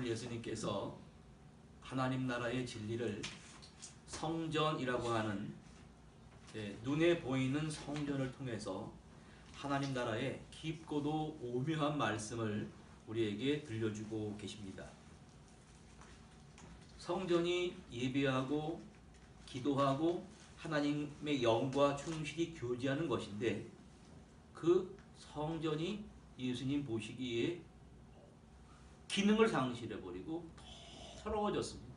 예수님께서 하나님 나라의 진리를 성전이라고 하는 눈에 보이는 성전을 통해서 하나님 나라의 깊고도 오묘한 말씀을 우리에게 들려주고 계십니다. 성전이 예배하고 기도하고 하나님의 영과 충실히 교제하는 것인데, 그 성전이 예수님 보시기에 기능을 상실해버리고 더러워졌습니다.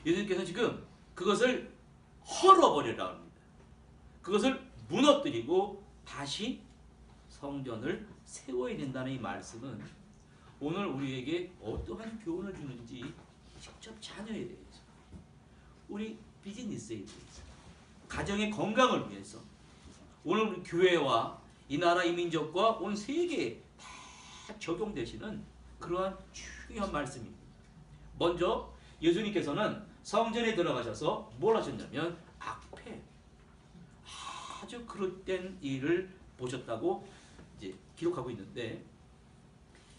예수님께서 지금 그것을 헐어버리라 합니다. 그것을 무너뜨리고 다시 성전을 세워야 된다는 이 말씀은 오늘 우리에게 어떠한 교훈을 주는지, 직접 자녀에 대해서, 우리 비즈니스에 대해서, 가정의 건강을 위해서, 오늘 우리 교회와 이 나라 이 민족과 온 세계에 다 적용되시는 그러한 중요한 말씀입니다. 먼저 예수님께서는 성전에 들어가셔서 뭘 하셨냐면 악패, 아주 그릇된 일을 보셨다고 이제 기록하고 있는데,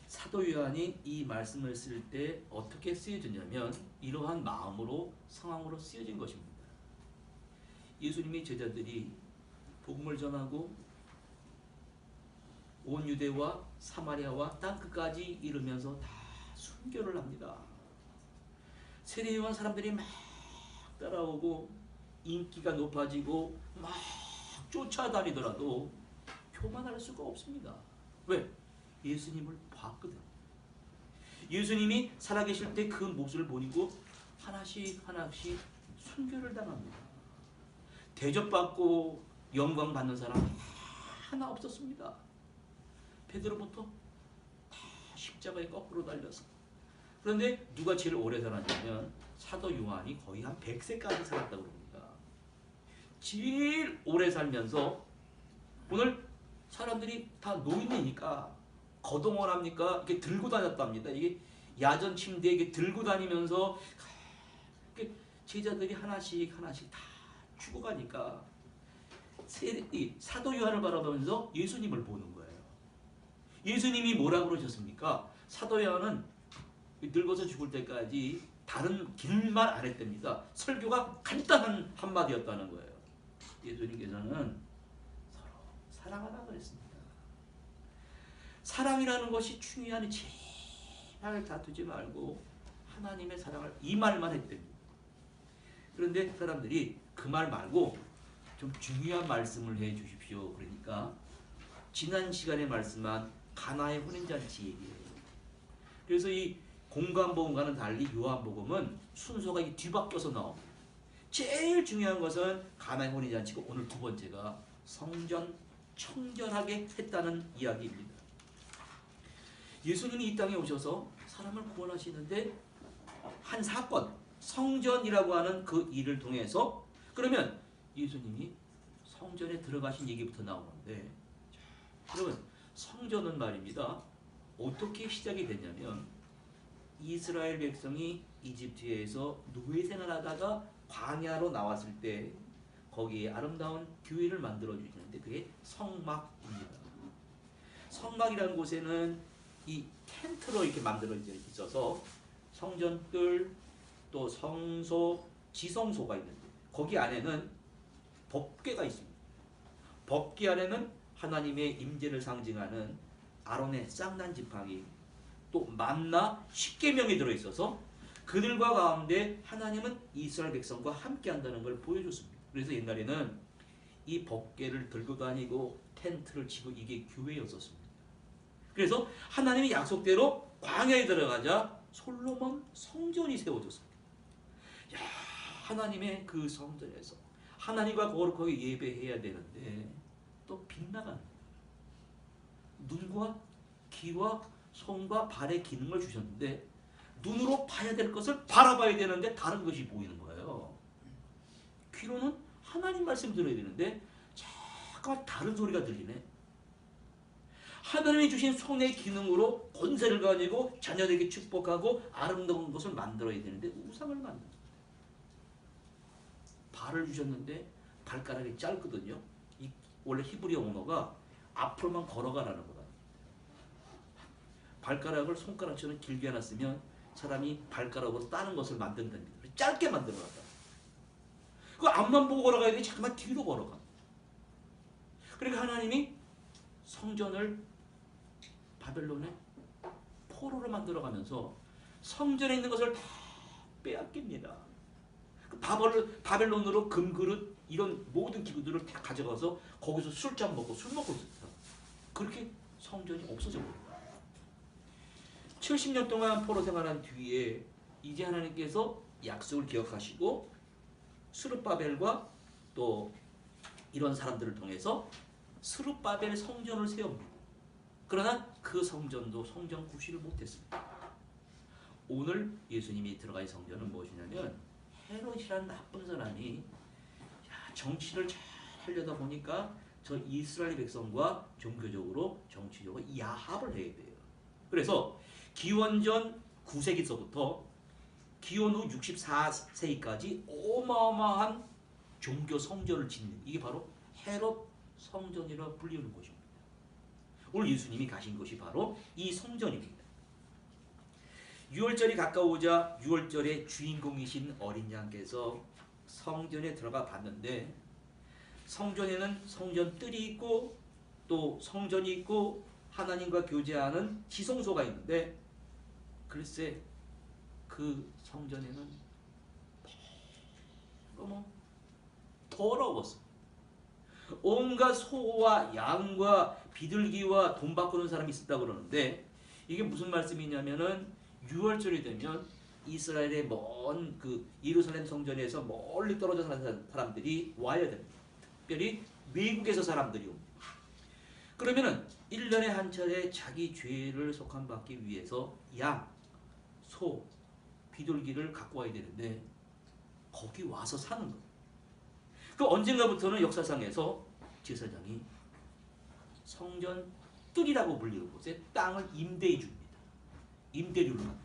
사도 요한이 이 말씀을 쓸 때 어떻게 쓰여졌냐면 이러한 마음으로, 상황으로 쓰여진 것입니다. 예수님의 제자들이 복음을 전하고 온 유대와 사마리아와 땅끝까지 이르면서 다 순교를 합니다. 세례요한 사람들이 막 따라오고 인기가 높아지고 막 쫓아다니더라도 교만할 수가 없습니다. 왜? 예수님을 봤거든. 예수님이 살아계실 때 그 모습을 보이고 하나씩 하나씩 순교를 당합니다. 대접받고 영광 받는 사람 하나 없었습니다. 베드로부터 다 십자가에 거꾸로 달려서. 그런데 누가 제일 오래 살았냐면 사도 요한이 거의 한 100세까지 살았다고 합니다. 제일 오래 살면서, 오늘 사람들이 다 노인이니까 거동을 합니까? 이렇게 들고 다녔답니다. 이게 야전 침대에 이렇게 들고 다니면서 제자들이 하나씩 하나씩 다 죽어가니까 사도 요한을 바라보면서 예수님을 보는 거예요. 예수님이 뭐라고 그러셨습니까? 사도 요한은 늙어서 죽을 때까지 다른 길말 안 했답니다. 설교가 간단한 한마디였다는 거예요. 예수님께서는 서로 사랑하라 그랬습니다. 사랑이라는 것이 중요하니 제발 다투지 말고 하나님의 사랑을, 이 말만 했답니다. 그런데 사람들이 그 말 말고 좀 중요한 말씀을 해 주십시오. 그러니까 지난 시간에 말씀한 가나의 혼인잔치 얘기예요. 그래서 이 공관복음과는 달리 요한복음은 순서가 뒤바뀌어서 나옵니다. 제일 중요한 것은 가나의 혼인잔치고, 오늘 두 번째가 성전 청결하게 했다는 이야기입니다. 예수님이 이 땅에 오셔서 사람을 구원하시는데 한 사건, 성전이라고 하는 그 일을 통해서, 그러면 예수님이 성전에 들어가신 얘기부터 나오는데, 여러분 성전은 말입니다, 어떻게 시작이 됐냐면 이스라엘 백성이 이집트에서 노예 생활하다가 광야로 나왔을 때 거기에 아름다운 교회를 만들어 주시는데 그게 성막입니다. 성막이라는 곳에는 이 텐트로 이렇게 만들어져 있어서 성전뜰, 또 성소, 지성소가 있는데 거기 안에는 법궤가 있습니다. 법궤 안에는 하나님의 임재를 상징하는 아론의 쌍난 지팡이, 또 만나 10계명이 들어있어서 그들과 가운데 하나님은 이스라엘 백성과 함께 한다는 걸 보여줬습니다. 그래서 옛날에는 이 법궤를 들고 다니고 텐트를 치고 이게 교회였었습니다. 그래서 하나님의 약속대로 광야에 들어가자 솔로몬 성전이 세워졌습니다. 야, 하나님의 그 성전에서 하나님과 거룩하게 예배해야 되는데 또 빗나가는 거예요. 눈과 귀와 손과 발의 기능을 주셨는데 눈으로 봐야 될 것을 바라봐야 되는데 다른 것이 보이는 거예요. 귀로는 하나님 말씀 들어야 되는데 잠깐 다른 소리가 들리네. 하나님이 주신 손의 기능으로 권세를 가지고 자녀에게 축복하고 아름다운 것을 만들어야 되는데 우상을 만든다. 발을 주셨는데 발가락이 짧거든요. 원래 히브리 언어가 앞으로만 걸어가라는 거다. 발가락을 손가락처럼 길게 해놨으면 사람이 발가락으로 따는 것을 만든답니다. 짧게 만들어놨다. 그 앞만 보고 걸어가야 돼. 잠깐만 뒤로 걸어가. 그러니까 하나님이 성전을 바벨론에 포로로 만들어가면서 성전에 있는 것을 다 빼앗깁니다. 그 바벨론으로 금그릇 이런 모든 기구들을 다 가져가서 거기서 술잔 먹고 술 먹고 있었다. 그렇게 성전이 없어져 버립니다. 70년 동안 포로 생활한 뒤에 이제 하나님께서 약속을 기억하시고 스룹바벨과 또 이런 사람들을 통해서 스룹바벨 성전을 세웁니다. 그러나 그 성전도 성전 구실을 못했습니다. 오늘 예수님이 들어갈 성전은 무엇이냐면 헤롯이라는 나쁜 사람이 정치를 잘 하려다 보니까 저 이스라엘 백성과 종교적으로 정치적으로 야합을 해야 돼요. 그래서 기원전 9세기서부터 기원 후 64세기까지 어마어마한 종교 성전을 짓는 이게 바로 헤롯 성전이라 불리는 것입니다. 오늘 예수님이 가신 것이 바로 이 성전입니다. 6월절이 가까우자 6월절의 주인공이신 어린 양께서 성전에 들어가 봤는데 성전에는 성전 뜰이 있고 또 성전이 있고 하나님과 교제하는 지성소가 있는데 글쎄 그 성전에는 너무 더러웠어. 온갖 소와 양과 비둘기와 돈 바꾸는 사람이 있었다고 그러는데 이게 무슨 말씀이냐면은 6월절이 되면 이스라엘의 먼 그 예루살렘 성전에서 멀리 떨어져 사는 사람들이 와야 됩니다. 특별히 외국에서 사람들이 옵니다. 그러면은 1년에 한 차례 자기 죄를 속함받기 위해서 양, 소, 비둘기를 갖고 와야 되는데 거기 와서 사는 거예요. 그 언젠가부터는 역사상에서 제사장이 성전 뜰이라고 불리는 곳에 땅을 임대해 줍니다. 임대료를 받아요.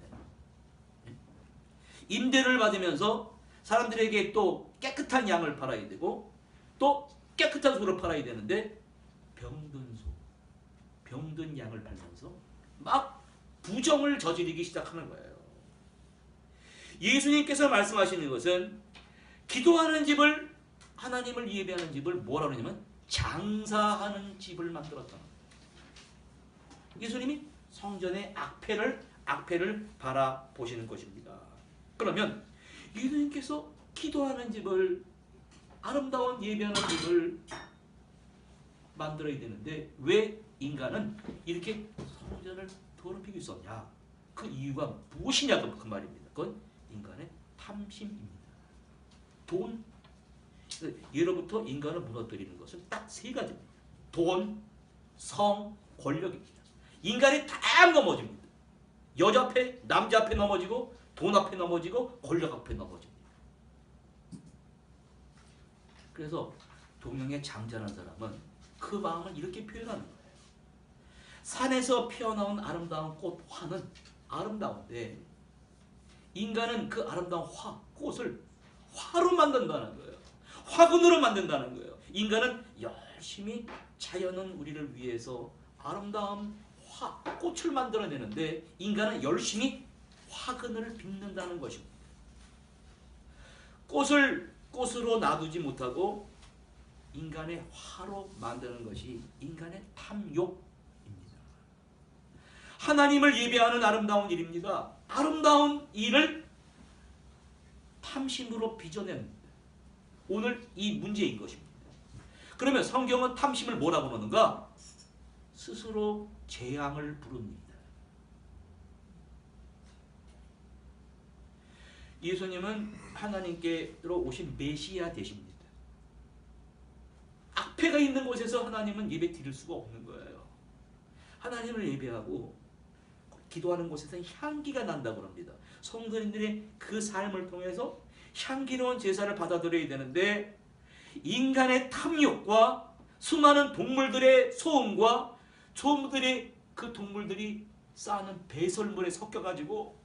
임대를 받으면서 사람들에게 또 깨끗한 양을 팔아야 되고 또 깨끗한 소를 팔아야 되는데 병든 소, 병든 양을 팔면서 막 부정을 저지르기 시작하는 거예요. 예수님께서 말씀하시는 것은 기도하는 집을 하나님을 예배하는 집을 뭐라고 하냐면 장사하는 집을 만들었다. 예수님이 성전의 악패를 바라보시는 것입니다. 그러면 예수님께서 기도하는 집을 아름다운 예배하는 집을 만들어야 되는데 왜 인간은 이렇게 성전을 더럽히고 있었냐? 그 이유가 무엇이냐 그 말입니다. 그건 인간의 탐심입니다. 돈. 예로부터 인간을 무너뜨리는 것은 딱 세 가지입니다. 돈, 성, 권력입니다. 인간이 다 넘어집니다. 여자 앞에, 남자 앞에 넘어지고 돈 앞에 넘어지고 권력 앞에 넘어집니다. 그래서 동양의 장자라는 사람은 그 마음을 이렇게 표현하는 거예요. 산에서 피어나온 아름다운 꽃 화는 아름다운데 인간은 그 아름다운 꽃을 화로 만든다는 거예요. 화근으로 만든다는 거예요. 인간은 열심히 자연은 우리를 위해서 아름다운 꽃을 만들어내는데 인간은 열심히 화근을 빚는다는 것입니다. 꽃을 꽃으로 놔두지 못하고 인간의 화로 만드는 것이 인간의 탐욕입니다. 하나님을 예배하는 아름다운 일입니다. 아름다운 일을 탐심으로 빚어냅니다. 오늘 이 문제인 것입니다. 그러면 성경은 탐심을 뭐라고 하는가? 스스로 재앙을 부릅니다. 예수님은 하나님께로 오신 메시아 되십니다. 악패가 있는 곳에서 하나님은 예배 드릴 수가 없는 거예요. 하나님을 예배하고 기도하는 곳에서 향기가 난다고 합니다. 성도님들의 그 삶을 통해서 향기로운 제사를 받아들여야 되는데 인간의 탐욕과 수많은 동물들의 소음과 소음들의 그 동물들이 쌓는 배설물에 섞여가지고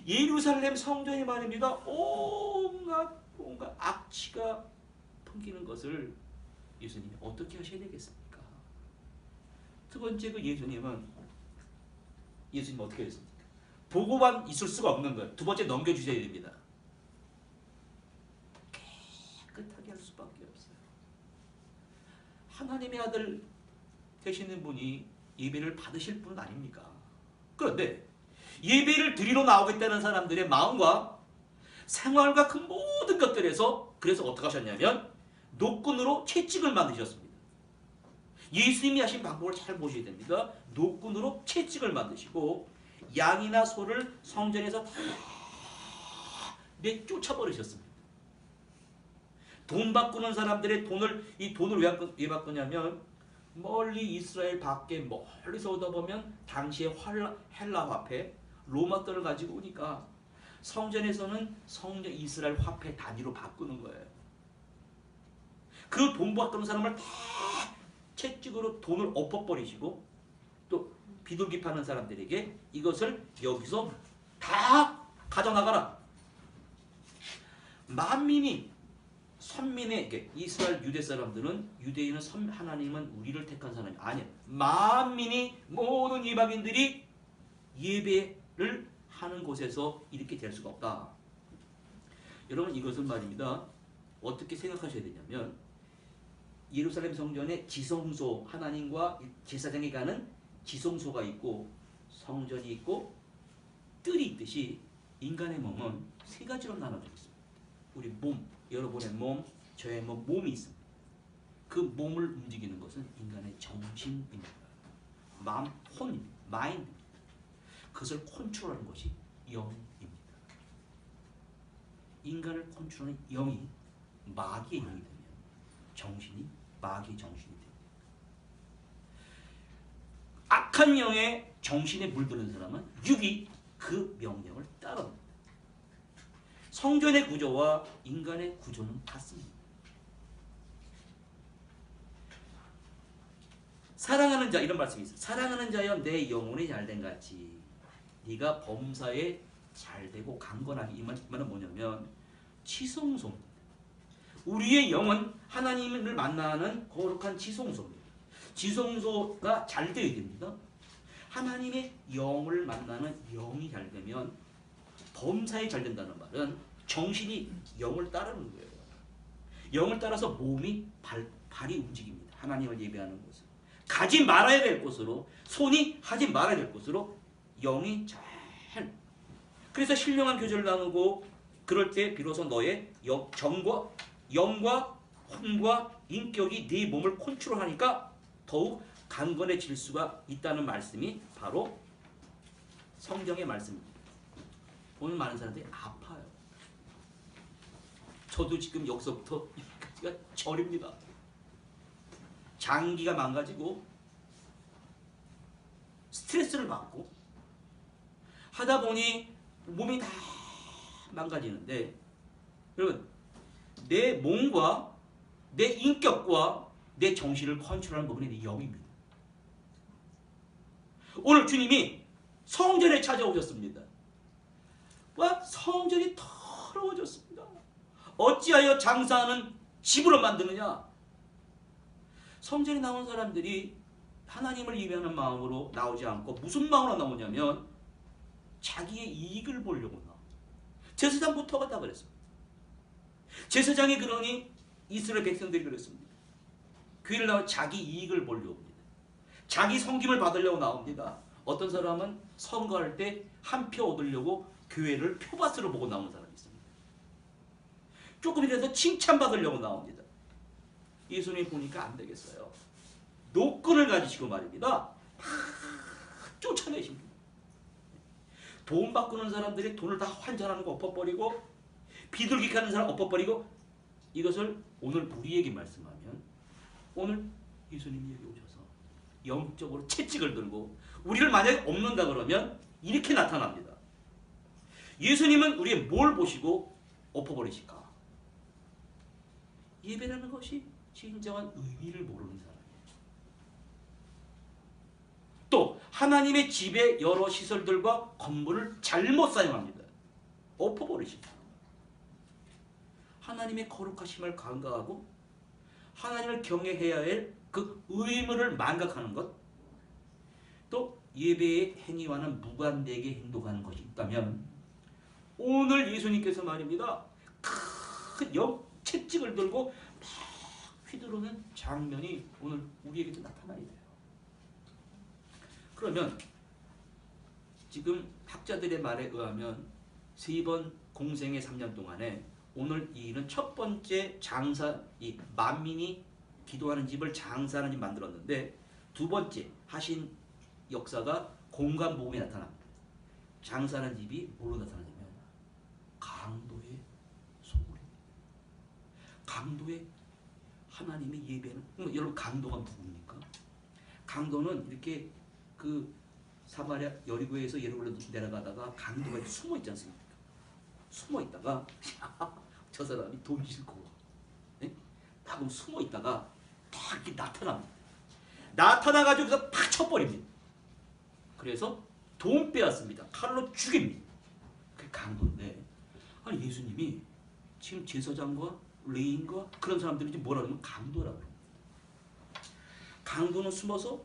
예루살렘 성전이 말입니다. 온갖 악취가 풍기는 것을 예수님이 어떻게 하셔야 되겠습니까? 두 번째 그 예수님은 예수님 어떻게 했습니까? 보고만 있을 수가 없는 거예요. 두 번째 넘겨주셔야 됩니다. 깨끗하게 할 수밖에 없어요. 하나님의 아들 되시는 분이 예배를 받으실 분 아닙니까? 그런데 예배를 드리러 나오겠다는 사람들의 마음과 생활과 그 모든 것들에서 그래서 어떻게 하셨냐면 노끈으로 채찍을 만드셨습니다. 예수님이 하신 방법을 잘 보셔야 됩니다. 노끈으로 채찍을 만드시고 양이나 소를 성전에서 다 내쫓아버리셨습니다. 돈 바꾸는 사람들의 이 돈을 왜 바꾸냐면 멀리 이스라엘 밖에 멀리서 오다 보면 당시에 헬라 화폐 로마 돈을 가지고 오니까 성전에서는 성전 이스라엘 화폐 단위로 바꾸는 거예요. 그 돈 바꾸는 사람을 다 채찍으로 돈을 엎어버리시고 또 비둘기 파는 사람들에게 이것을 여기서 다 가져나가라. 만민이 선민의 이스라엘 유대 사람들은 유대인은 하나님은 우리를 택한 사람이 아니야. 만민이 모든 이방인들이 예배를 하는 곳에서 이렇게 될 수가 없다. 여러분 이것은 말입니다. 어떻게 생각하셔야 되냐면 예루살렘 성전에 지성소 하나님과 제사장이 가는 지성소가 있고 성전이 있고 뜰이 있듯이 인간의 몸은 세 가지로 나눠져 있습니다. 우리 몸, 여러분의 몸, 저의 몸이 있습니다. 그 몸을 움직이는 것은 인간의 정신입니다. 마음, 혼입니다. 마인드입니다. 그것을 컨트롤하는 것이 영입니다. 인간을 컨트롤하는 영이 마귀의 영이 되면 정신이 마귀의 정신이 됩니다. 악한 영의 정신에 물드는 사람은 육이 그 명령을 따릅니다. 성전의 구조와 인간의 구조는 같습니다. 사랑하는 자 이런 말씀이 있어요. 사랑하는 자여 내 영혼이 잘된 같이 네가 범사에 잘되고 강건하게 이 말은 뭐냐면 지성소입니다. 우리의 영은 하나님을 만나는 거룩한 지성소입니다. 지성소가 잘 되어야 됩니다. 하나님의 영을 만나는 영이 잘 되면 범사에 잘 된다는 말은 정신이 영을 따르는 거예요. 영을 따라서 몸이 발이 움직입니다. 하나님을 예배하는 곳을 가지 말아야 될 곳으로 손이 하지 말아야 될 곳으로 영이 잘 그래서 신령한 교제를 나누고 그럴 때 비로소 너의 영과 혼과 인격이 네 몸을 컨트롤하니까 더욱 강건해질 수가 있다는 말씀이 바로 성경의 말씀입니다. 오늘 많은 사람들이 아파요. 저도 지금 여기서부터 여기까지가 저립니다. 장기가 망가지고 스트레스를 받고 하다 보니 몸이 다 망가지는데 여러분 내 몸과 내 인격과 내 정신을 컨트롤하는 부분이 내 영입니다. 오늘 주님이 성전에 찾아오셨습니다. 와 성전이 더러워졌습니다. 어찌하여 장사하는 집으로 만드느냐. 성전에 나온 사람들이 하나님을 예배하는 마음으로 나오지 않고 무슨 마음으로 나오냐면 자기의 이익을 보려고 나와. 제사장부터가 다 그랬습니다. 제사장이 그러니 이스라엘 백성들이 그랬습니다. 교회를 나와 자기 이익을 보려고 합니다. 자기 섬김을 받으려고 나옵니다. 어떤 사람은 선거할 때 한 표 얻으려고 교회를 표밭으로 보고 나오는 사람이 있습니다. 조금이라도 칭찬받으려고 나옵니다. 예수님 보니까 안 되겠어요. 노끈을 가지시고 말입니다. 쫓아내십니다. 돈 바꾸는 사람들이 돈을 다 환전하는 거 엎어버리고 비둘기 가는 사람 엎어버리고 이것을 오늘 우리에게 말씀하면 오늘 예수님이 여기 오셔서 영적으로 채찍을 들고 우리를 만약에 엎는다 그러면 이렇게 나타납니다. 예수님은 우리의 뭘 보시고 엎어버리실까? 예배라는 것이 진정한 의미를 모르는 사람이에요. 또 하나님의 집의 여러 시설들과 건물을 잘못 사용합니다. 엎어버리십니다. 하나님의 거룩하심을 간과하고 하나님을 경외해야 할 그 의무를 망각하는 것, 또 예배의 행위와는 무관되게 행동하는 것이 있다면 오늘 예수님께서 말입니다. 큰 채찍을 들고 막 휘두르는 장면이 오늘 우리에게도 나타나야 돼요. 그러면 지금 학자들의 말에 의하면 3번 공생의 3년 동안에 오늘 이 일은 첫 번째 장사, 이 만민이 기도하는 집을 장사하는 집 만들었는데 두 번째 하신 역사가 공간복음에 나타납니다. 장사하는 집이 뭘로 나타나냐면 강도의 소굴입니다. 강도의 하나님의 예배는, 여러분 강도가 누굽니까? 강도는 이렇게 그 사마리아 여리고에서 예루살렘 내려가다가 강도가 숨어 있지 않습니까? 숨어 있다가 저 사람이 돈 잃고 딱 숨어 있다가 딱 이렇게 나타납니다. 나타나가지고 여기서 팍 쳐버립니다. 그래서 돈 빼앗습니다. 칼로 죽입니다. 그게 강도인데, 아니 예수님이 지금 제사장과 레인과 그런 사람들이 뭐라 그러면 강도라고 합니다. 강도는 숨어서,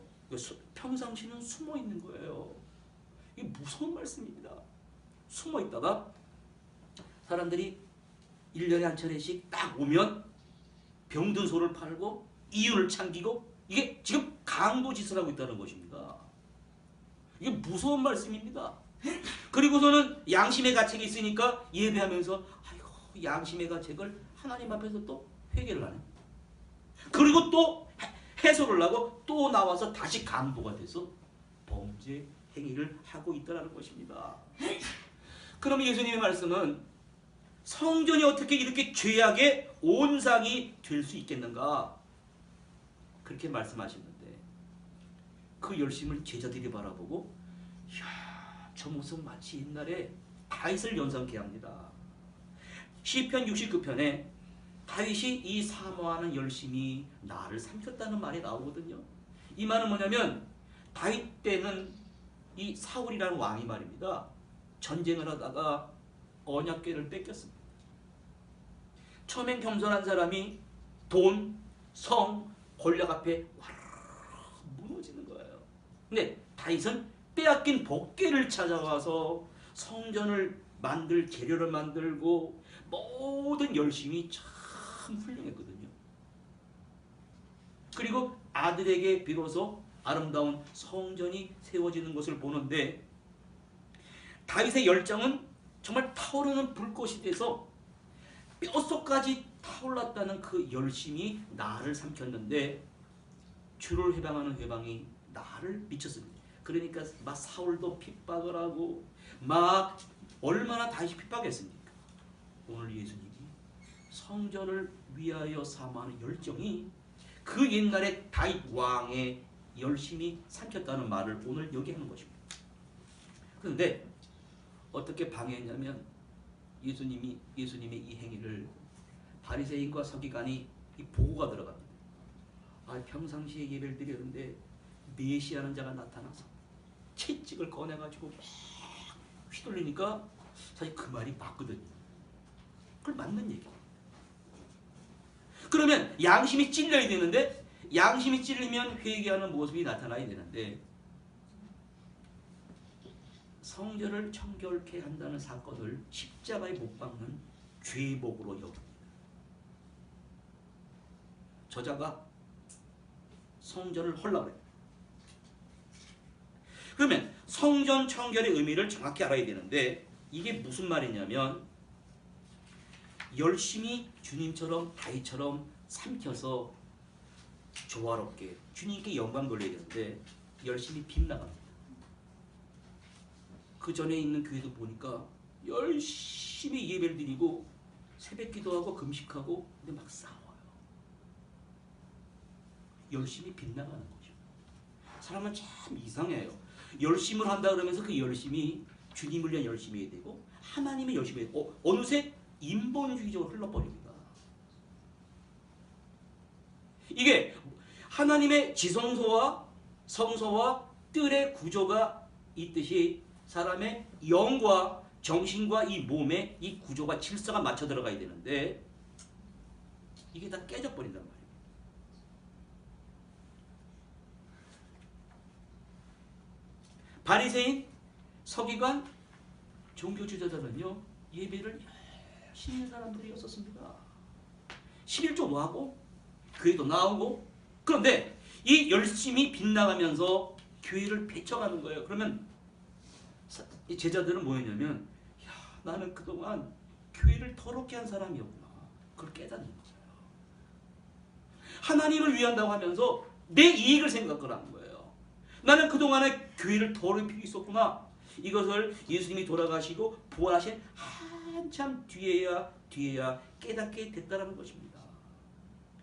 평상시는 숨어 있는 거예요. 이게 무서운 말씀입니다. 숨어 있다가 사람들이 1년에 한 차례씩 딱 오면 병든 소를 팔고 이윤을 참기고, 이게 지금 강도 짓을 하고 있다는 것입니다. 이게 무서운 말씀입니다. 그리고서는 양심의 가책이 있으니까 예배하면서 아이고 양심의 가책을 하나님 앞에서 또 회개를 하네. 그리고 또 해소를 하고 또 나와서 다시 강도가 돼서 범죄 행위를 하고 있다는 것입니다. 그럼 예수님의 말씀은 성전이 어떻게 이렇게 죄악의 온상이 될 수 있겠는가? 그렇게 말씀하시는데 그 열심을 제자들이 바라보고 이야, 저 모습 마치 옛날에 다윗을 연상케 합니다. 시편 69편에 다윗이 이 사모하는 열심이 나를 삼켰다는 말이 나오거든요. 이 말은 뭐냐면 다윗 때는 이 사울이라는 왕이 말입니다. 전쟁을 하다가 언약궤를 뺏겼습니다. 처음엔 겸손한 사람이 돈, 성, 권력 앞에 와르르 무너지는 거예요. 근데 다윗은 빼앗긴 법궤를 찾아와서 성전을 만들 재료를 만들고 모든 열심이 참 훌륭했거든요. 그리고 아들에게 비로소 아름다운 성전이 세워지는 것을 보는데 다윗의 열정은 정말 타오르는 불꽃이 돼서 뼛속까지 타올랐다는 그 열심이 나를 삼켰는데 주를 회방하는 회방이 나를 미쳤습니다. 그러니까 막 사울도 핍박을 하고 막 얼마나 다윗이 핍박했습니까? 오늘 예수님이 성전을 위하여 사모하는 열정이 그 옛날에 다윗 왕의 열심이 삼켰다는 말을 오늘 여기 하는 것입니다. 그런데 어떻게 방해했냐면 예수님의 이 행위를 바리새인과 서기관이 이 보고가 들어갑니다. 아, 평상시에 예배를 드렸는데 메시아는 자가 나타나서 채찍을 꺼내가지고 막 휘둘리니까 사실 그 말이 맞거든요. 그걸 맞는 얘기예요. 그러면 양심이 찔려야 되는데 양심이 찔리면 회개하는 모습이 나타나야 되는데 성전을 청결케 한다는 사건을 십자가에 못 박는 죄복으로 여깁니다. 저자가 성전을 헐라 그래요. 그러면 성전 청결의 의미를 정확히 알아야 되는데 이게 무슨 말이냐면 열심히 주님처럼 다윗처럼 삼켜서 조화롭게 주님께 영광 돌려야 되는데 열심히 빗나갑니다. 그 전에 있는 교회도 보니까 열심히 예배를 드리고 새벽 기도하고 금식하고 근데 막 싸워요. 열심히 빗나가는 거죠. 사람은 참 이상해요. 열심을 한다 그러면서 그 열심이 주님을 위한 열심이 해야 되고 하나님의 열심이 해야 되고 어느새 인본주의적으로 흘러버립니다. 이게 하나님의 지성소와 성소와 뜰의 구조가 있듯이 사람의 영과 정신과 이 몸의 이 구조가 질서가 맞춰 들어가야 되는데 이게 다 깨져버린단 말이에요. 바리새인, 서기관, 종교지도자는요 예배를 열심히 하는 사람들이었었습니다. 11조도 하고 교회도 나오고. 그런데 이 열심히 빗나가면서 교회를 배쳐가는 거예요. 그러면 이 제자들은 뭐였냐면, 야, 나는 그동안 교회를 더럽게 한 사람이었구나. 그걸 깨닫는 거예요. 하나님을 위한다고 하면서 내 이익을 생각하라는 거예요. 나는 그동안에 교회를 더럽히고 있었구나. 이것을 예수님이 돌아가시고 부활하신 한참 뒤에야 깨닫게 됐다는 것입니다.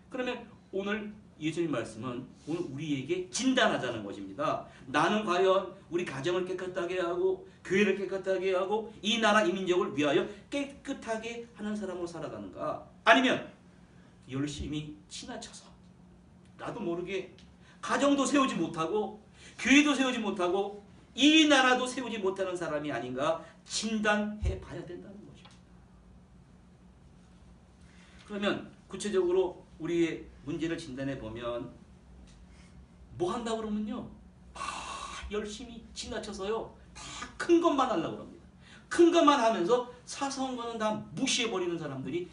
그러면 오늘 예수님 말씀은 오늘 우리에게 진단하자는 것입니다. 나는 과연 우리 가정을 깨끗하게 하고 교회를 깨끗하게 하고 이 나라 이 민족을 위하여 깨끗하게 하는 사람으로 살아가는가? 아니면 열심히 지나쳐서 나도 모르게 가정도 세우지 못하고 교회도 세우지 못하고 이 나라도 세우지 못하는 사람이 아닌가 진단해 봐야 된다는 것입니다. 그러면 구체적으로 우리의 문제를 진단해 보면 뭐 한다고 그러면요, 다 열심히 지나쳐서요 다 큰 것만 하려고 합니다. 큰 것만 하면서 사소한 거는 다 무시해 버리는 사람들이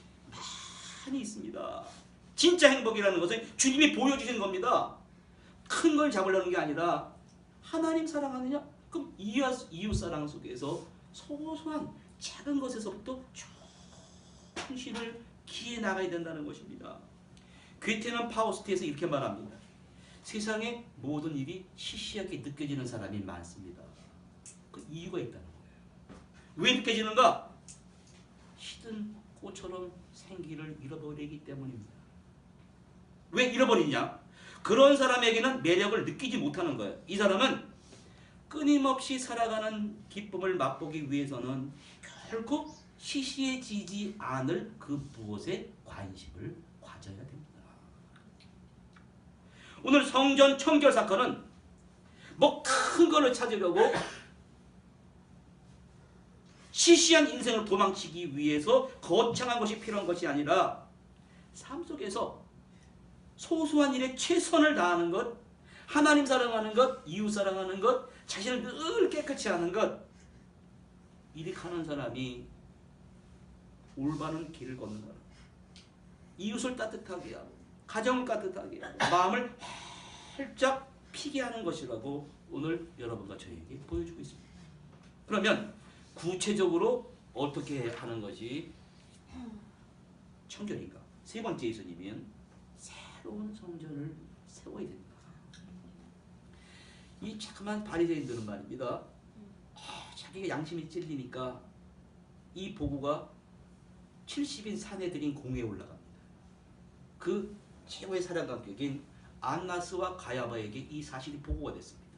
많이 있습니다. 진짜 행복이라는 것은 주님이 보여주신 겁니다. 큰 걸 잡으려는 게 아니라 하나님 사랑하느냐? 그럼 이웃 사랑 속에서 소소한 작은 것에서부터 충실을 기해 나가야 된다는 것입니다. 괴테는 파우스트에서 이렇게 말합니다. 세상의 모든 일이 시시하게 느껴지는 사람이 많습니다. 그 이유가 있다는 거예요. 왜 느껴지는가? 시든 꽃처럼 생기를 잃어버리기 때문입니다. 왜 잃어버리냐? 그런 사람에게는 매력을 느끼지 못하는 거예요. 이 사람은 끊임없이 살아가는 기쁨을 맛보기 위해서는 결코 시시해지지 않을 그 무엇에 관심을 가져야 됩니다. 오늘 성전 청결 사건은 뭐 큰 거를 찾으려고 시시한 인생을 도망치기 위해서 거창한 것이 필요한 것이 아니라 삶 속에서 소소한 일에 최선을 다하는 것, 하나님 사랑하는 것, 이웃 사랑하는 것, 자신을 늘 깨끗이 하는 것, 이리 가는 사람이 올바른 길을 걷는 사람, 이웃을 따뜻하게 하고 가정을 따뜻하게 하고 마음을 활짝 피게 하는 것이라고 오늘 여러분과 저에게 보여주고 있습니다. 그러면 구체적으로 어떻게 하는 것이 청결인가? 세 번째 예수님은 새로운 성전을 세워야 됩니다. 이 자그만 바리새인들은 말입니다. 자기가 양심이 찔리니까 이 보고가 70인 사내들인 공회에 올라갑니다. 그 최고의 사령관격인 안나스와 가야바에게 이 사실이 보고가 됐습니다.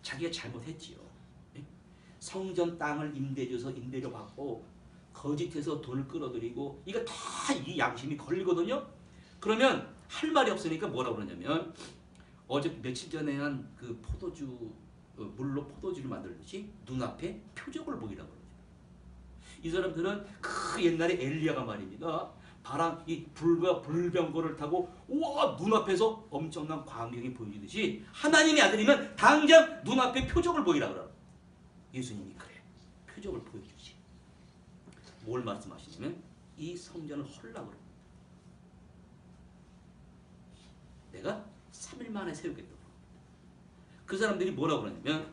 자기가 잘못했지요. 성전 땅을 임대줘서 임대료 받고 거짓해서 돈을 끌어들이고 이거 다 이 양심이 걸리거든요. 그러면 할 말이 없으니까 뭐라고 그러냐면 어제 며칠 전에 한 그 포도주 물로 포도주를 만들듯이 눈앞에 표적을 보이라고 그러죠. 이 사람들은 그 옛날에 엘리야가 말입니다. 바람 이 불과 불병거를 타고 우와 눈앞에서 엄청난 광경이 보이듯이 하나님의 아들이면 당장 눈앞에 표적을 보이라고 그래요. 예수님이 그래 표적을 보여주지. 뭘 말씀하시냐면 이 성전을 헐라고 그래요. 내가 3일 만에 세우겠다고. 그 사람들이 뭐라고 그러냐면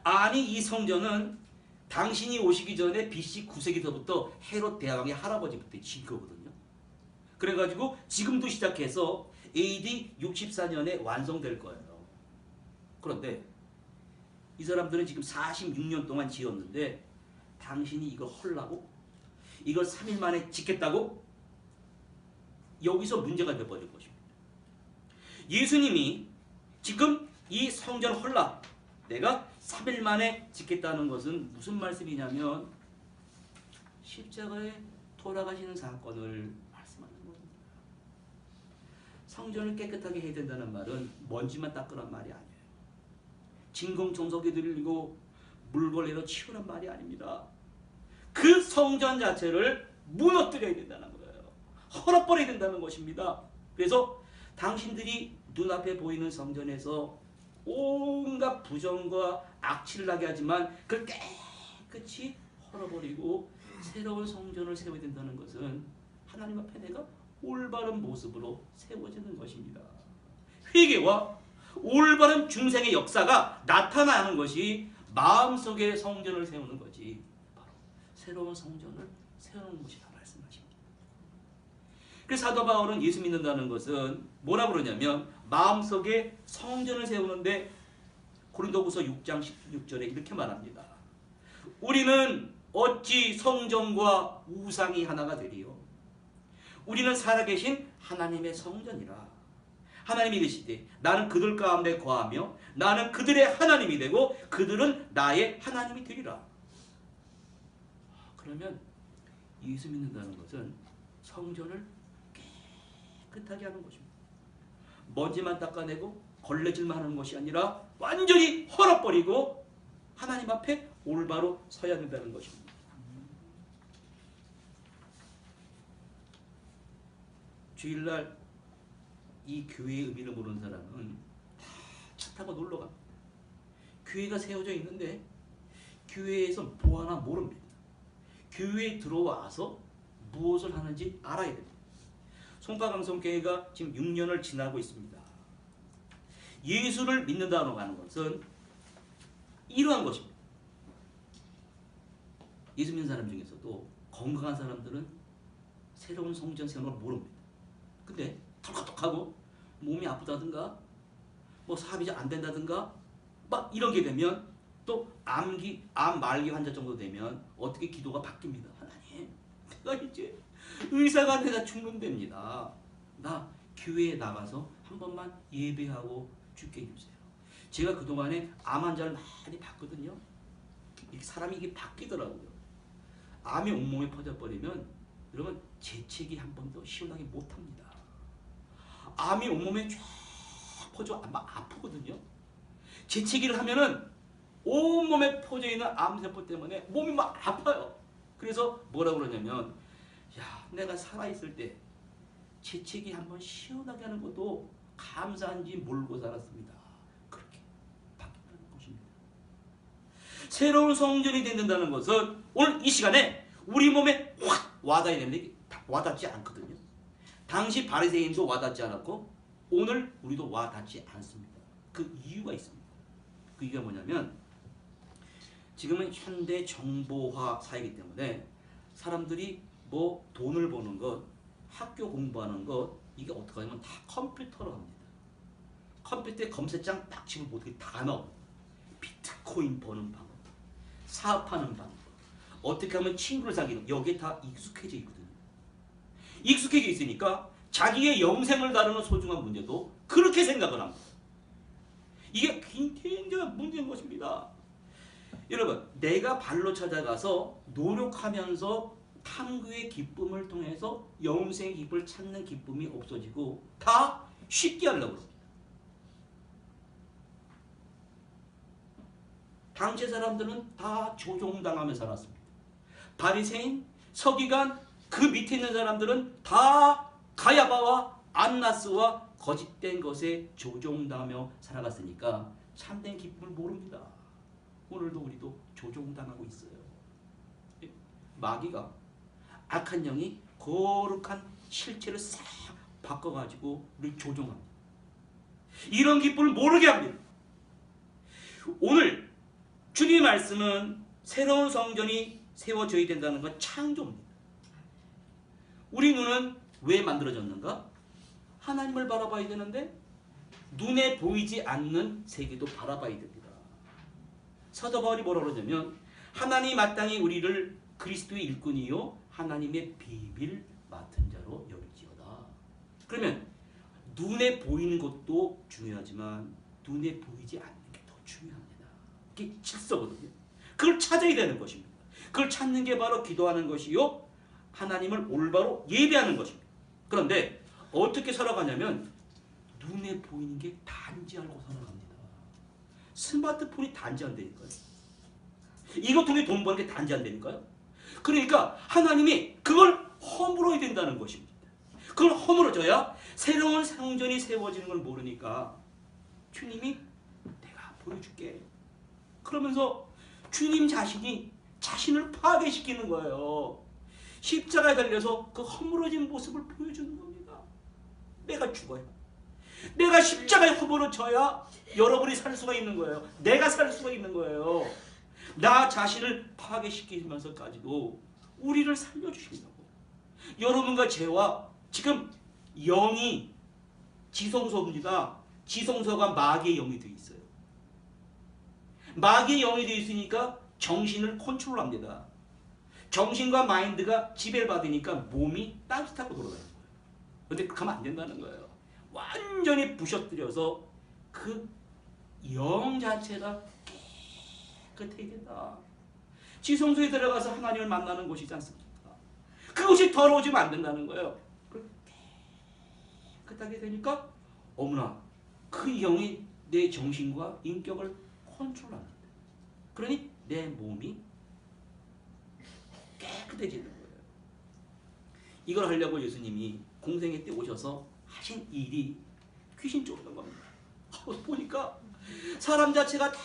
아니 이 성전은 당신이 오시기 전에 BC 9세기서부터 헤롯 대왕의 할아버지부터 지은 거거든요. 그래가지고 지금도 시작해서 AD 64년에 완성될 거예요. 그런데 이 사람들은 지금 46년 동안 지었는데 당신이 이걸 헐라고? 이걸 3일 만에 짓겠다고? 여기서 문제가 돼버릴 것입니다. 예수님이 지금 이 성전 헐라 내가 3일 만에 짓겠다는 것은 무슨 말씀이냐면 십자가에 돌아가시는 사건을 말씀하는 겁니다. 성전을 깨끗하게 해야 된다는 말은 먼지만 닦으란 말이 아니에요. 진공청소기 들리고 물걸레로 치우란 말이 아닙니다. 그 성전 자체를 무너뜨려야 된다는 거예요. 헐어버려야 된다는 것입니다. 그래서 당신들이 눈앞에 보이는 성전에서 온갖 부정과 악취를 나게 하지만 그걸 깨끗이 헐어버리고 새로운 성전을 세워야 된다는 것은 하나님 앞에 내가 올바른 모습으로 세워지는 것입니다. 회개와 올바른 중생의 역사가 나타나는 것이 마음속에 성전을 세우는 거지, 바로 새로운 성전을 세우는 것이다 말씀하십니다. 그래서 사도 바울은 예수 믿는다는 것은 뭐라 그러냐면 마음속에 성전을 세우는데 고린도후서 6장 16절에 이렇게 말합니다. 우리는 어찌 성전과 우상이 하나가 되리요? 우리는 살아계신 하나님의 성전이라. 하나님이 이르시되 나는 그들 가운데 거하며 나는 그들의 하나님이 되고 그들은 나의 하나님이 되리라. 그러면 예수 믿는다는 것은 성전을 깨끗하게 하는 것입니다. 먼지만 닦아내고 걸레질만 하는 것이 아니라 완전히 헐어버리고 하나님 앞에 올바로 서야 된다는 것입니다. 주일날 이 교회의 의미를 모르는 사람은 다 차 타고 놀러 갑니다. 교회가 세워져 있는데 교회에서 뭐 하나 모릅니다. 교회에 들어와서 무엇을 하는지 알아야 됩니다. 송파강성교회가 지금 6년을 지나고 있습니다. 예수를 믿는다고 하는 것은 이러한 것입니다. 예수 믿는 사람 중에서도 건강한 사람들은 새로운 성전 세우는 걸 모릅니다. 근데 털컥하고 몸이 아프다든가 뭐 사업이 안 된다든가 막 이런 게 되면 또 암 말기 환자 정도 되면 어떻게 기도가 바뀝니다. 하나님, 내가 이제 의사가 내가 죽는답니다. 나 교회에 나가서 한 번만 예배하고 죽게 해주세요. 제가 그동안에 암 환자를 많이 봤거든요. 사람이 이게 바뀌더라고요. 암이 온몸에 퍼져버리면 여러분 재채기 한 번도 시원하게 못합니다. 암이 온몸에 쫙 퍼져 아프거든요. 재채기를 하면은 온몸에 퍼져있는 암세포 때문에 몸이 막 아파요. 그래서 뭐라고 그러냐면 야, 내가 살아있을 때 재채기 한번 시원하게 하는 것도 감사한지 모르고 살았습니다. 그렇게 바뀐다는 것입니다. 새로운 성전이 된다는 것은 오늘 이 시간에 우리 몸에 확 와닿아야 되는데 와닿지 않거든요. 당시 바리새인도 와닿지 않았고 오늘 우리도 와닿지 않습니다. 그 이유가 있습니다. 그 이유가 뭐냐면 지금은 현대 정보화 사회이기 때문에 사람들이 뭐 돈을 버는 것, 학교 공부하는 것 이게 어떻게 하냐면 다 컴퓨터로 합니다. 컴퓨터에 검색창 딱 치면 어떻게 다 나와요. 비트코인 버는 방법, 사업하는 방법, 어떻게 하면 친구를 사귀는 여기에 다 익숙해져 있거든요. 익숙해져 있으니까 자기의 영생을 다루는 소중한 문제도 그렇게 생각을 합니다. 이게 굉장한 문제인 것입니다. 여러분, 내가 발로 찾아가서 노력하면서 탐구의 기쁨을 통해서 영생의 기쁨을 찾는 기쁨이 없어지고 다 쉽게 하려고 합니다. 당시 사람들은 다 조종당하며 살았습니다. 바리새인, 서기관, 그 밑에 있는 사람들은 다 가야바와 안나스와 거짓된 것에 조종당하며 살아갔으니까 참된 기쁨을 모릅니다. 오늘도 우리도 조종당하고 있어요. 마귀가 악한 영이 거룩한 실체를 싹 바꿔가지고 우리를 조종합니다. 이런 기쁨을 모르게 합니다. 오늘 주님의 말씀은 새로운 성전이 세워져야 된다는 건 창조입니다. 우리 눈은 왜 만들어졌는가? 하나님을 바라봐야 되는데 눈에 보이지 않는 세계도 바라봐야 됩니다. 사도 바울이 뭐라고 그러냐면 하나님이 마땅히 우리를 그리스도의 일꾼이요 하나님의 비밀 맡은 자로 여길지어다. 그러면 눈에 보이는 것도 중요하지만 눈에 보이지 않는 게 더 중요합니다. 이게 질서거든요. 그걸 찾아야 되는 것입니다. 그걸 찾는 게 바로 기도하는 것이요 하나님을 올바로 예배하는 것입니다. 그런데 어떻게 살아가냐면 눈에 보이는 게 단지 알고 살아갑니다. 스마트폰이 단지 안 되니까요. 이것 통해 돈 버는 게 단지 안 되니까요. 그러니까 하나님이 그걸 허물어야 된다는 것입니다. 그걸 허물어져야 새로운 성전이 세워지는 걸 모르니까 주님이 보여줄게. 그러면서 주님 자신이 자신을 파괴시키는 거예요. 십자가에 달려서 그 허물어진 모습을 보여주는 겁니다. 내가 죽어요. 내가 십자가에 허물어져야 여러분이 살 수가 있는 거예요. 내가 살 수가 있는 거예요. 나 자신을 파괴시키면서까지도 우리를 살려주신다고. 여러분과 죄와 지금 영이 지성소입니다. 지성소가 마귀의 영이 되어 있어요. 마귀의 영이 되어 있으니까 정신을 컨트롤합니다. 정신과 마인드가 지배를 받으니까 몸이 딴짓하고 돌아가는 거예요. 그런데 그렇게 하면 안 된다는 거예요. 완전히 부셔뜨려서 그 영 자체가 깨끗해야 된다. 지성소에 들어가서 하나님을 만나는 곳이지 않습니까? 그곳이 더러워지면 안 된다는 거예요. 깨끗하게 되니까 어머나 그 영이 내 정신과 인격을 컨트롤합니다. 그러니 내 몸이 깨끗해지는 거예요. 이걸 하려고 예수님이 공생애 때 오셔서 하신 일이 귀신 쫓는 겁니다. 보니까 사람 자체가 다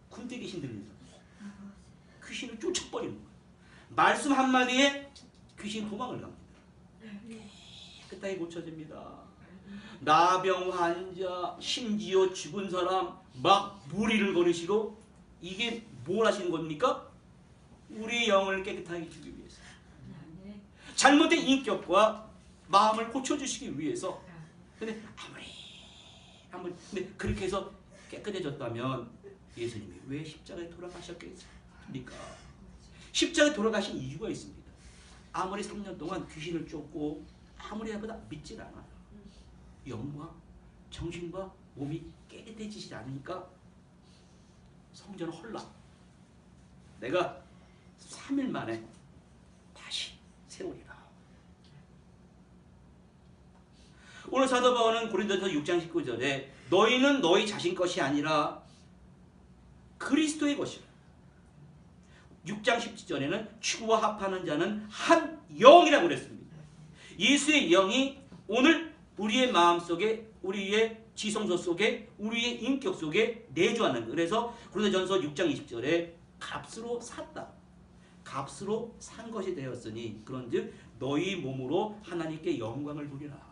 군대 귀신 들립니다. 귀신을 쫓아버리는 거예요. 말씀 한마디에 귀신 도망을 갑니다. 깨끗하게 고쳐집니다. 나병 환자, 심지어 죽은 사람 막 무리를 거르시고, 이게 뭘 하시는 겁니까? 우리의 영을 깨끗하게 해주기 위해서, 잘못된 인격과 마음을 고쳐주시기 위해서. 근데 근데 그렇게 해서 깨끗해졌다면 예수님이 왜 십자가에 돌아가셨겠습니까? 십자가에 돌아가신 이유가 있습니다. 아무리 3년 동안 귀신을 쫓고 아무리 해보다 믿질 않아요. 영과 정신과 몸이 깨끗해지지 않으니까 성전은 헐라. 내가 3일 만에 다시 세우리라. 오늘 사도 바울은 고린도전서 6장 19절에 너희는 너희 자신 것이 아니라 그리스도의 것이라. 6장 17절에는 주와 합하는 자는 한 영이라고 그랬습니다. 예수의 영이 오늘 우리의 마음속에, 우리의 지성소 속에, 우리의 인격 속에 내주하는 거예요. 그래서 고린도전서 6장 20절에 값으로 샀다. 값으로 산 것이 되었으니 그런즉 너희 몸으로 하나님께 영광을 돌리라.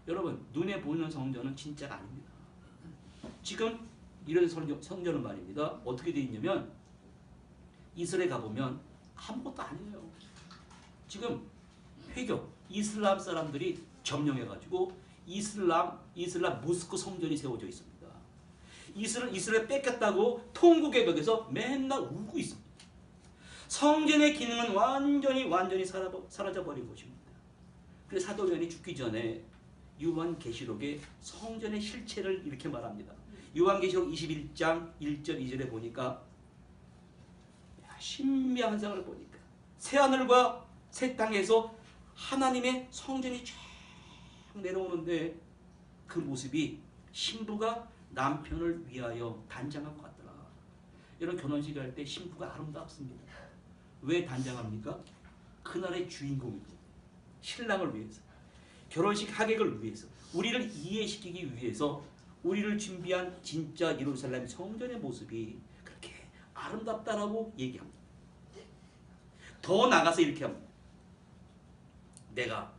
여러분, 눈에 보이는 성전은 진짜가 아닙니다. 지금 이런 성전은 말입니다. 어떻게 되어 있냐면 이스라엘에 가보면 아무것도 아니에요. 지금 회교, 이슬람 사람들이 점령해가지고 이슬람 모스크 성전이 세워져 있습니다. 이스라엘 뺏겼다고 통곡의 벽에서 맨날 울고 있습니다. 성전의 기능은 완전히 사라져버린 것입니다. 그래서 사도 요한이 죽기 전에 요한계시록에 성전의 실체를 이렇게 말합니다. 요한계시록 21장 1절 2절에 보니까 신비한 환상을 보니까 새하늘과 새 땅에서 하나님의 성전이 쫙 내려오는데 그 모습이 신부가 남편을 위하여 단장한 것 같더라. 이런 결혼식 할 때 신부가 아름답습니다. 왜 단장합니까? 그날의 주인공이고 신랑을 위해서, 결혼식 하객을 위해서, 우리를 이해시키기 위해서 우리를 준비한 진짜 예루살렘 성전의 모습이 그렇게 아름답다라고 얘기합니다. 더 나가서 이렇게 합니다. 내가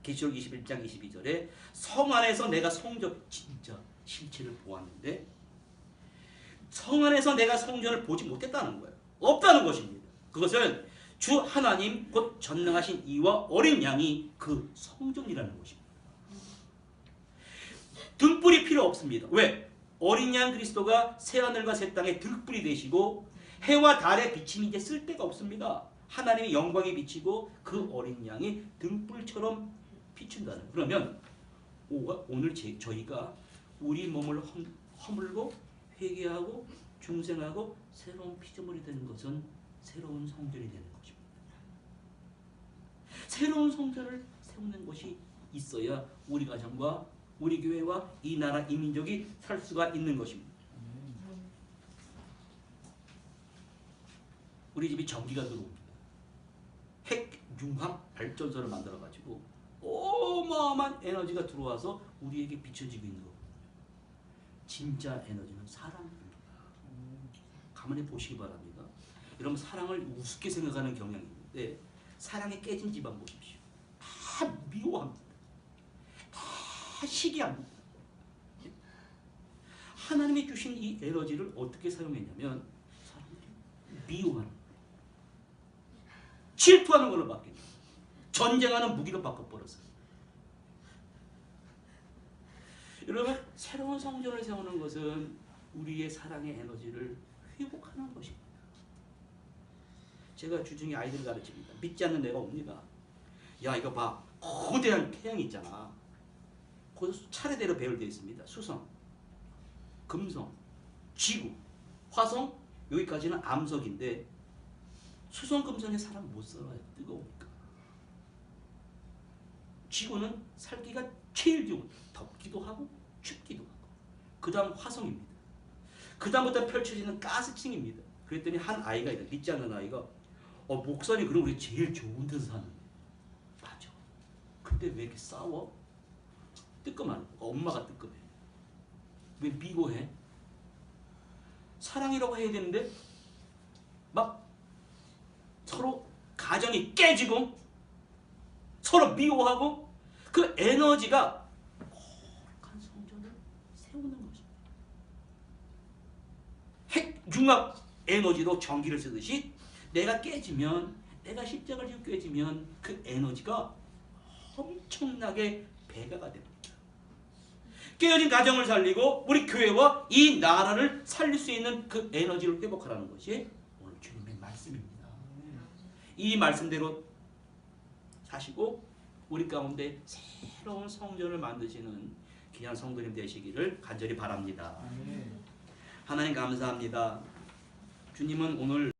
계시록 21장 22절에 성 안에서 내가 성전, 진짜 실체를 보았는데 성 안에서 내가 성전을 보지 못했다는 거예요. 없다는 것입니다. 그것은 주 하나님 곧 전능하신 이와 어린 양이 그 성전이라는 것입니다. 등불이 필요 없습니다. 왜? 어린 양 그리스도가 새하늘과 새 땅에 등불이 되시고 해와 달의 비침이 이제 쓸 데가 없습니다. 하나님의 영광이 비치고 그 어린 양이 등불처럼 비춘다는. 그러면 오늘 저희가 우리 몸을 허물고 회개하고 중생하고 새로운 피조물이 되는 것은 새로운 성전이 되는 것입니다. 새로운 성전을 세우는 것이 있어야 우리 가정과 우리 교회와 이 나라 이 민족이 살 수가 있는 것입니다. 우리 집이 전기가 들어옵니다. 핵융합 발전소를 만들어가지고 어마어마한 에너지가 들어와서 우리에게 비춰지고 있는 겁니다. 진짜 에너지는 사랑입니다. 가만히 보시기 바랍니다. 여러분 사랑을 우습게 생각하는 경향이 있는데 사랑이 깨진 집안 보십시오. 다 미워합니다. 다 시기합니다. 하나님이 주신 이 에너지를 어떻게 사용했냐면 사람들이 미워하는 거예요. 질투하는 걸로 바뀌는 거예요. 전쟁하는 무기로 바꿔버렸어요. 여러분 새로운 성전을 세우는 것은 우리의 사랑의 에너지를 회복하는 것입니다. 제가 주중에 아이들 가르칩니다. 믿지 않는 애가 옵니다. 야 이거 봐. 거대한 태양이 있잖아. 거기서 차례대로 배열되어 있습니다. 수성, 금성, 지구, 화성, 여기까지는 암석인데 수성, 금성에 사람 못 살아요. 뜨거우니까. 지구는 살기가 제일 좋은, 덥기도 하고 춥기도 하고. 그 다음 화성입니다. 그 다음부터 펼쳐지는 가스층입니다. 그랬더니 한 아이가 있다. 믿지 않는 아이가 목사님 그럼 우리 제일 좋은 데서 사는데. 맞아. 근데 왜 이렇게 싸워? 뜨끔하는 거. 엄마가 뜨끔해. 왜 미워해? 사랑이라고 해야 되는데 막 서로 가정이 깨지고 서로 미워하고 그 에너지가 거룩한 성전을 세우는 것입니다. 핵융합 에너지로 전기를 쓰듯이 내가 깨지면 내가 십자가를 지고 깨지면 그 에너지가 엄청나게 배가가 됩니다. 깨어진 가정을 살리고 우리 교회와 이 나라를 살릴 수 있는 그 에너지를 회복하라는 것이 오늘 주님의 말씀입니다. 이 말씀대로 사시고 우리 가운데 새로운 성전을 만드시는 귀한 성도님 되시기를 간절히 바랍니다. 하나님 감사합니다. 주님은 오늘